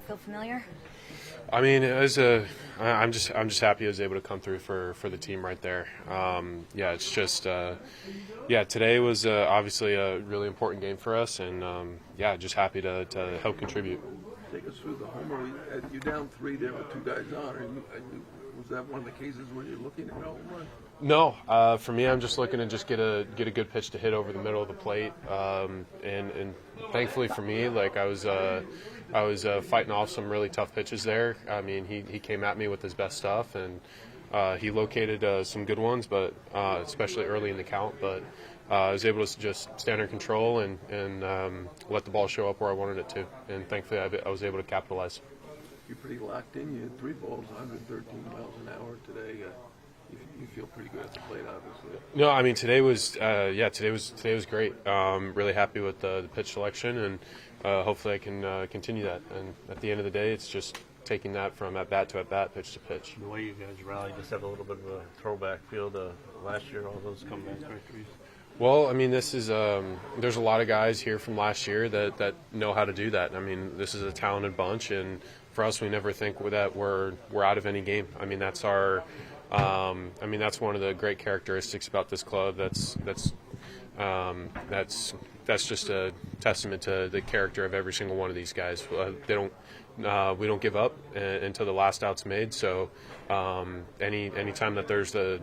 feel familiar? I mean, I'm just happy I was able to come through for the team right there. It's just today was obviously a really important game for us, and just happy to help contribute. Take us through the homer. You're down 3. There were 2 guys on. Was that one of the cases where you're looking at a home run? No, for me, I'm just looking to just get a good pitch to hit over the middle of the plate, and thankfully for me, like I was fighting off some really tough pitches there. I mean, he came at me with his best stuff, and he located some good ones, but especially early in the count. But I was able to just stand in control and let the ball show up where I wanted it to, and thankfully I was able to capitalize. You're pretty locked in. You had 3 balls, 113 miles an hour today. You feel pretty good at the plate, obviously. No, I mean today was great. Really happy with the pitch selection, and hopefully I can continue that. And at the end of the day, it's just taking that from at bat to at bat, pitch to pitch. The way you guys rallied just have a little bit of a throwback feel to last year, all those comeback victories. Well, I mean, this is there's a lot of guys here from last year that know how to do that. I mean, this is a talented bunch, and for us, we never think that we're out of any game. I mean, that's our. That's one of the great characteristics about this club. That's just a testament to the character of every single one of these guys. We don't give up until the last out's made. So any time that there's the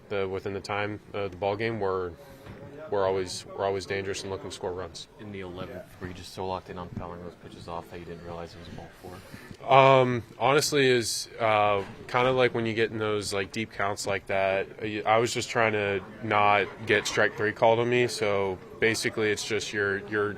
within the time of the ball game, we're always dangerous and looking to score runs. In the 11th, were you just so locked in on fouling those pitches off that you didn't realize it was a ball 4? Honestly, is kind of like when you get in those like deep counts like that. I was just trying to not get strike 3 called on me. So basically, it's just you're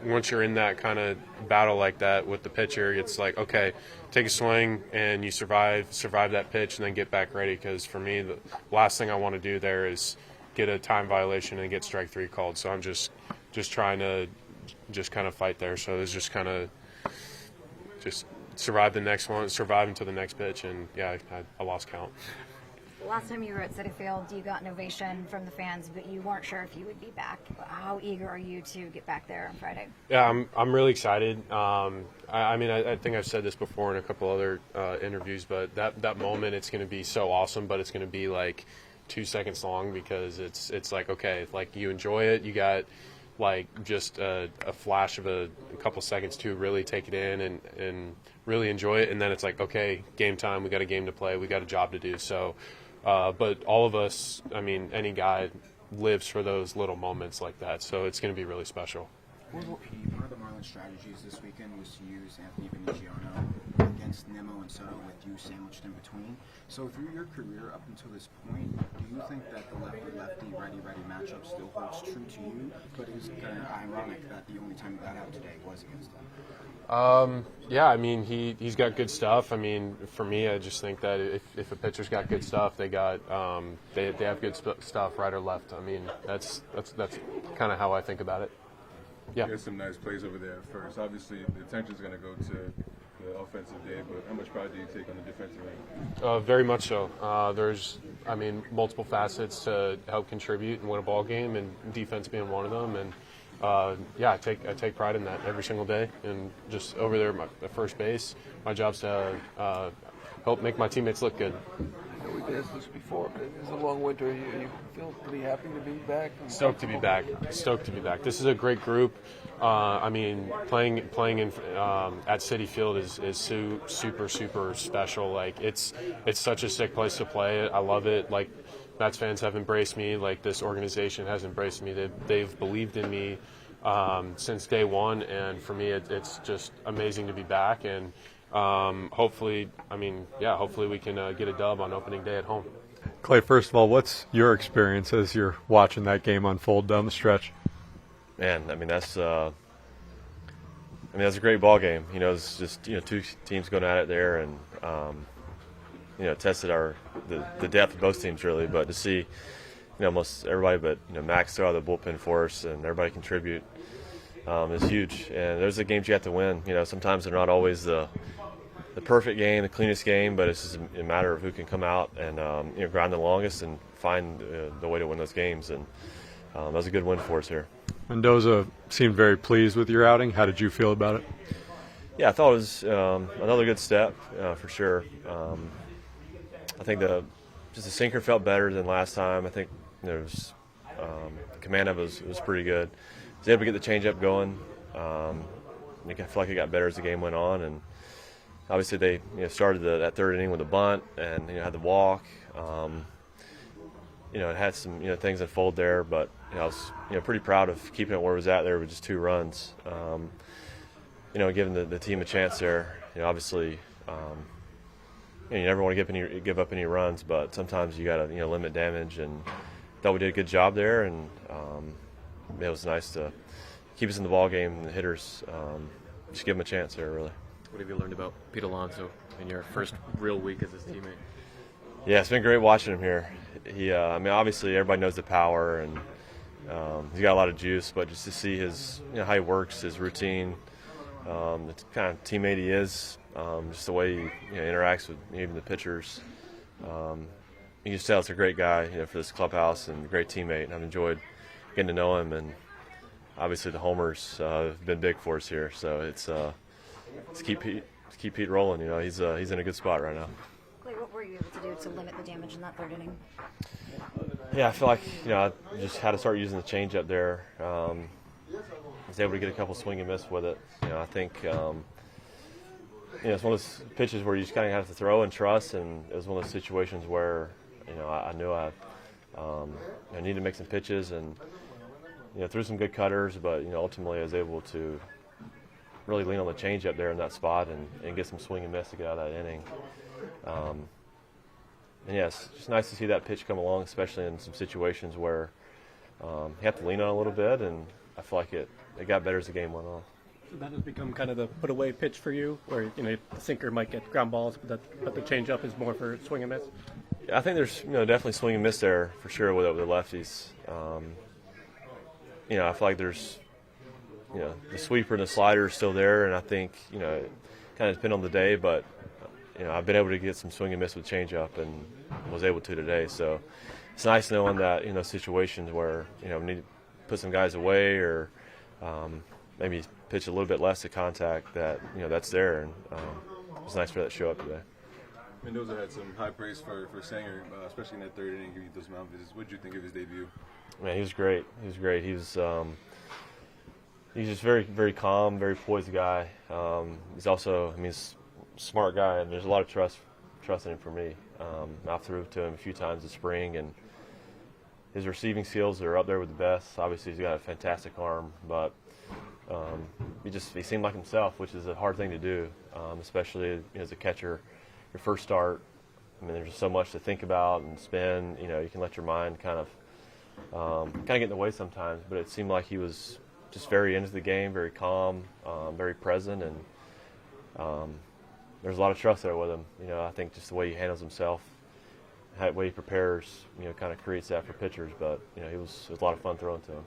once you're in that kind of battle like that with the pitcher, it's like, okay, take a swing and you survive that pitch and then get back ready. Because for me, the last thing I want to do there is get a time violation and get strike 3 called. So I'm just trying to just kind of fight there. So it's just kind of just survive the next one, survive until the next pitch, and I lost count. Last time you were at Citi Field, you got an ovation from the fans, but you weren't sure if you would be back. How eager are you to get back there on Friday? Yeah, I'm really excited. I think I've said this before in a couple other interviews, but that moment, it's going to be so awesome, but it's going to be like 2 seconds long because it's like, okay, like you enjoy it, you got like just a flash of a couple seconds to really take it in and really enjoy it, and then it's like, okay, game time, we got a game to play, we got a job to do. So but all of us, I mean, any guy lives for those little moments like that, so it's going to be really special. One of the Marlins strategies this weekend was to use Anthony Veneziano against Nimmo and Soto with you sandwiched in between. So through your career up until this point, do you think that the lefty, righty matchup still holds true to you? But it's kind of ironic that the only time you got out today was against him. I mean, he's got good stuff. I mean, for me, I just think that if a pitcher's got good stuff, they got they have good stuff, right or left. I mean, that's kind of how I think about it. Yeah. There's some nice plays over there at first. Obviously, the attention's going to go to the offensive day, but how much pride do you take on the defensive end? Very much so. There's, multiple facets to help contribute and win a ball game, and defense being one of them. And I take pride in that every single day. And just over there at first base, my job's to help make my teammates look good. We've asked this before, but it's a long winter. You feel pretty happy to be back? Stoked to be back. This is a great group. Playing in at Citi Field is super special. Like it's such a sick place to play. I love it. Like Mets fans have embraced me. Like this organization has embraced me. They've believed in me since day one, and for me, it's just amazing to be back. And hopefully we can get a dub on opening day at home. Clay, first of all, what's your experience as you're watching that game unfold down the stretch? Man, that's a great ball game. It's just two teams going at it there, and tested the depth of both teams really. But to see almost everybody but Max throw out the bullpen for us and everybody contribute is huge. And there's the games you have to win. Sometimes they're not always the perfect game, the cleanest game, but it's just a matter of who can come out and grind the longest and find the way to win those games. And that was a good win for us here. Mendoza seemed very pleased with your outing. How did you feel about it? Yeah, I thought it was another good step for sure. I think the sinker felt better than last time. I think there was the command of it was pretty good. I was able to get the changeup going. I feel like it got better as the game went on, and obviously they started that third inning with a bunt and had the walk. It had some things unfold there, but I was pretty proud of keeping it where it was at there with just 2 runs. Giving the team a chance there. Obviously, you never want to give up any runs, but sometimes you got to limit damage. And thought we did a good job there, and it was nice to keep us in the ball game. And the hitters just give them a chance there, really. What have you learned about Pete Alonso in your first real week as his teammate? Yeah, it's been great watching him here. He, obviously everybody knows the power, and he's got a lot of juice. But just to see his, how he works, his routine, the kind of teammate he is, just the way he interacts with even the pitchers. You can just tell it's a great guy, for this clubhouse, and a great teammate. And I've enjoyed getting to know him, and obviously the homers have been big for us here. So it's keep Pete rolling. He's in a good spot right now. Clay, what were you able to do to limit the damage in that third inning? Yeah, I feel like I just had to start using the changeup there. I was able to get a couple swing and miss with it. I think it's one of those pitches where you just kind of have to throw and trust, and it was one of those situations where I knew I needed to make some pitches, and threw some good cutters, but ultimately I was able to really lean on the changeup there in that spot and get some swing and miss to get out of that inning. And yes, it's just nice to see that pitch come along, especially in some situations where you have to lean on a little bit, and I feel like it got better as the game went on. So that has become kind of the put-away pitch for you, where the sinker might get ground balls, but the changeup is more for swing and miss. Yeah, I think there's definitely swing and miss there for sure with the lefties. I feel like there's the sweeper and the slider are still there, and I think it kind of depends on the day, but I've been able to get some swing and miss with changeup, and was able to today. So it's nice knowing that in those situations where we need to put some guys away, or maybe pitch a little bit less to contact, that that's there, and it's nice for that to show up today. Mendoza had some high praise for Sanger, especially in that third inning, giving those mound visits. What did you think of his debut? Man, he was great. He was great. He's just very, very calm, very poised guy. He's also, he's a smart guy, and there's a lot of trust in him for me. I threw to him a few times this spring, and his receiving skills are up there with the best. Obviously, he's got a fantastic arm, but he seemed like himself, which is a hard thing to do, especially as a catcher. Your first start, there's so much to think about and spin. You can let your mind kind of get in the way sometimes, but it seemed like he was just very into the game, very calm, very present, and there's a lot of trust there with him. I think just the way he handles himself, the way he prepares, kind of creates that for pitchers. But it was a lot of fun throwing to him.